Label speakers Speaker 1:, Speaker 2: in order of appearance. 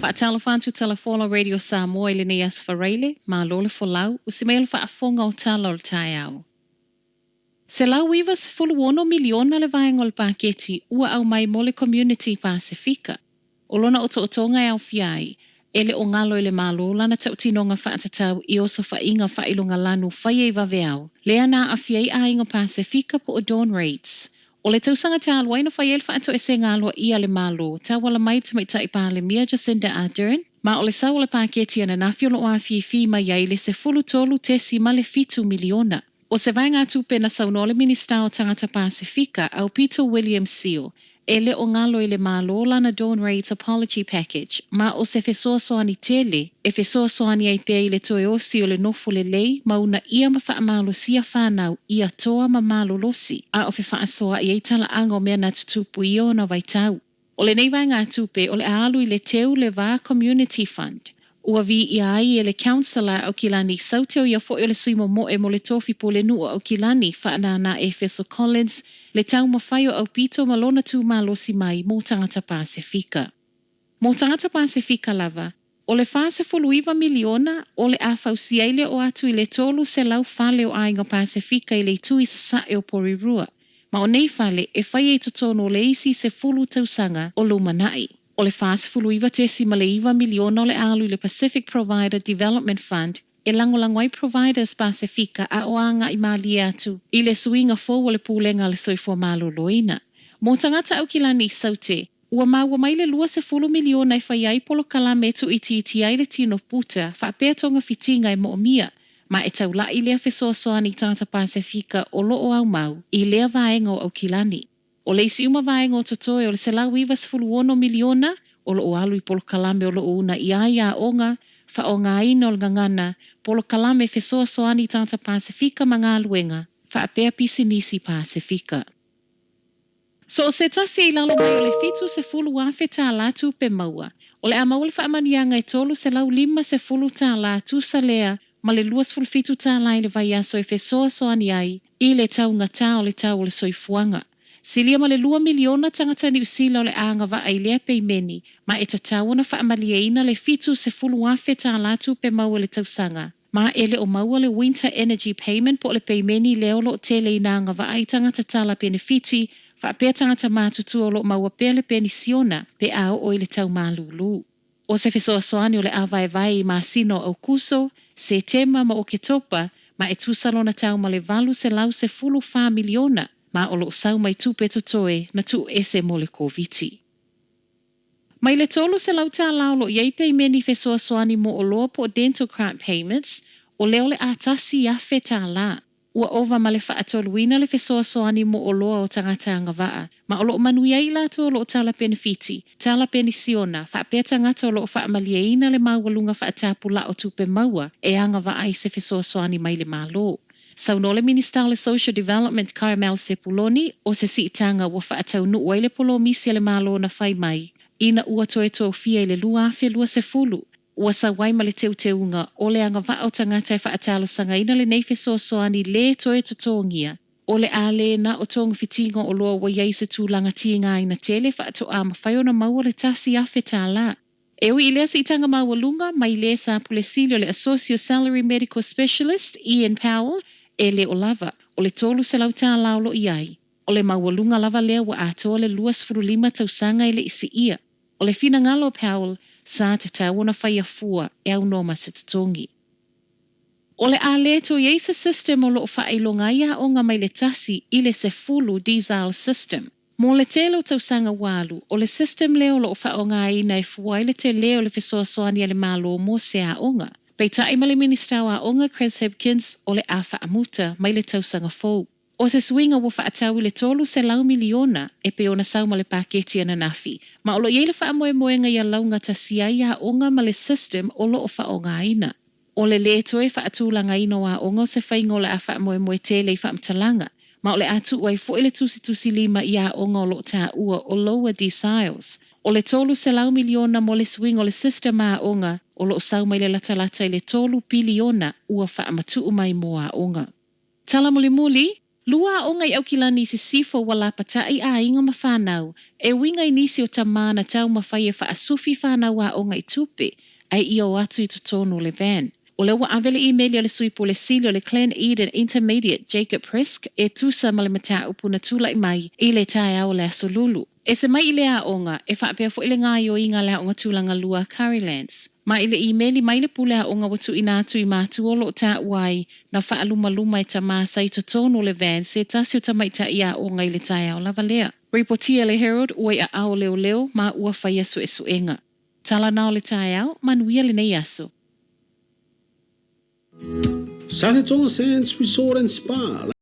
Speaker 1: Whaatalafantu Talafola Radio Samoa ile ni asfareile, ma lole folau, usimele whaafonga o tala o taiau. Se lau iwa se fuluono miliona le vaengol paketi ua au mai mole community Pasifika. Olona o tootonga e au fiai, ele o ngalo ele malola na tautinonga whaatatau I oso whainga whailonga lanu whaie vaveau. Lea na a fiai a inga Pasifika po o dawn rates. O le tausanga te alwaina whaiel whaato e se ngaloa ia le malo, ta wala mai tamaita I pāle Mia Jacinda Ardern, ma o le sau le paketi ana nafiolo o a fi ma iai le se fulu tolu te si ma le fitu miliona. O se vai ngā tupe na saunole minista o tangata Pasifika au Peter William Seal, ele o ngalo I le malola na dawn rates apology package, ma o se fesoasoani tele, e fesoasoani ai pia I le toe osi o le nofu le lei, mauna ia ma whaamalo sia whanau ia toa ma malo losi, a o fe whaasoa I eitala ango mea na tutupu I o na waitau. O le nei vai ngā tupe o le alu I le teu le va community fund. Ua vi ia ai e le councillor au kilani sauteo ia fo le suimo mo e mo le tofi po le nua au kilani whaanana e Feso Collins le tau mawhaio au pito malona tu malosi mai mo tangata Pasifika. Mo tangata Pasifika lava, o le fase fuluiva miliona o le afausiaile o atu I le tolu se lau fale o ainga Pasifika I le tui sa e o porirua. Ma o nei fale e whai e totono le isi se fulu tausanga o lumanai. O le fase fuluiva te si maleiva miliona o le alu I le Pacific Provider Development Fund e langolangwai Providers Pasifika a oanga I mali atu I le suinga fo o le pūlenga le soifua malo loina. Mo tangata au kilani saute, ua maua mai le lua se fulu miliona I whai ai polo kalametu iti ai le tino puta whaapea tonga fitinga I moomia, ma e taula I lea fesoasoani tangata Pasifika o loo au mau I lea vaenga au kilani. O le isi uma vaenga o totoe o le selau iwa se fuluono miliona o lo alu I polo kalame o lo una I aia onga fa o ngā ina o le ngangana polo kalame fesoasoani tangata Pasifika ma ngā luenga fa apea pisinisi Pasifika. So o se tasi I lalo mai o le fitu se fulu afe tā latu pe maua. O le amaua le whaamanianga I tolu se lau lima se fulu tā latu sa lea ma le luas fulu fitu tā lai le vai aso e fesoasoani ai I le tau ngata o le tau o le soifuanga. Silia ma le 2 miliona tangata ni usila o le anga va ai lea peimeni, ma e tatawana whaamalia le fitu se fulu afe tā latu pe maua le tausanga. Ma ele o maua le winter energy payment po le peimeni leo lo tele inanga va ai tangata tala benefiti, va apea tangata matutu o lo maua pele penisiona pe au o ile tau malulu. O se fesoasoani o le awai vai ma sino au kuso, se tema ma o ketopa, ma e tusalona tau ma le valu se lau se fulu 5 miliona. Ma o lo sau mai tupe totoe na tu ese mo le koviti. Mai le tolu se lau tā lau lo iei pei meni fesoasoani mo o loa po dental grant payments o leo le atasi afe tā la. Ua ova ma le whaatoluina le fesoasoani mo o loa o tangata angawaa. Ma o lo manuiai lato o lo tala benefiti, tala penisiona, whaapea tangata o lo whaamalieina le maualunga whaatapula o tupe maua e angawaa I se fesoasoani mai le malo. Saunole Minister le Social Development Carmel Sepuloni o se siitanga ua whaatau nuua le polo misi le malo na whai mai. Ina ua toe tō fia le lua afe lua se fulu. Ua sawai ma le teuteunga o le anga vao tangata e whaatalo sanga ina le neife soasoani le toe totongia. O le ale na o tonga fitinga o loa wa iei se tūlanga tinga ina tele whaato ama whaiona maua le tasi afe tā la. Ewi ilea siitanga mawalunga mai le sa pulesilo le Associate Salary Medical Specialist Ian Powell ele o lava, o le tolu se lau tā laulo iai. O le maualunga lava lea wa atoa le 2.5 tausanga ele isi ia. O le fina ngalo Powell, sa te tawana whaia fua e au noma se tutongi. O le ale to yeisa system o loo whailonga ia o ngā mai le tasi I le se fulu diesel system. Mo le telo tausanga walu, o le system leo loo whaonga ina e fua le te leo le fesoasoani ale malo mo se a onga. Pei tae ma le minister wa onga Chris Hipkins o le awha amuta mai le tausanga fou. O se swinga wa whaatau le tolu se lau miliona e pe ona sau ma le paketi ana nafi. Ma o lo iei le whaamoe moenga ia launga ta sia ia onga ma le system o lo o whaonga ina. O le le toe whaatulanga ino wa onga se whaingo le a whaamoe moe tele I whaamtalanga. Ma o le atu wai fo ele tusi lima ia onga o lo ta ua o lower deciles. O le tolu se lau miliona mo le swing o le system a onga o lo sau mai le latalata I le tolu piliona ua whaamatu mai moa onga. Tala muli, Lua o ngai au kilani si sifo wala patai a inga mawhanau, e winga inisi o tamana tau mawhai e whaasufi whanau a o ngai tupe, ai i o atu i tonu le van. O le wa avele emaili o le sui po le sili o le Clan Eden Intermediate Jacob Prisk e tusa ma le mataa upuna tula i mai i le tae au le asolulu. E se mai i le aonga e whaapea fo i le ngai o inga le aonga tūlanga lua Currylands. Ma i le emaili mai le pule aonga watu ina atu i mātu o lo ta uai na whaaluma luma i ta māsa i tonu le van se tasi o ta mai ta i aonga i le tae au lava lea. Reportia le Herald ua a ao leo leo ma ua whaia su e suenga. Tala nao le tae au manuia le nei aso.
Speaker 2: Sale Tonga Sands Resort and Spa.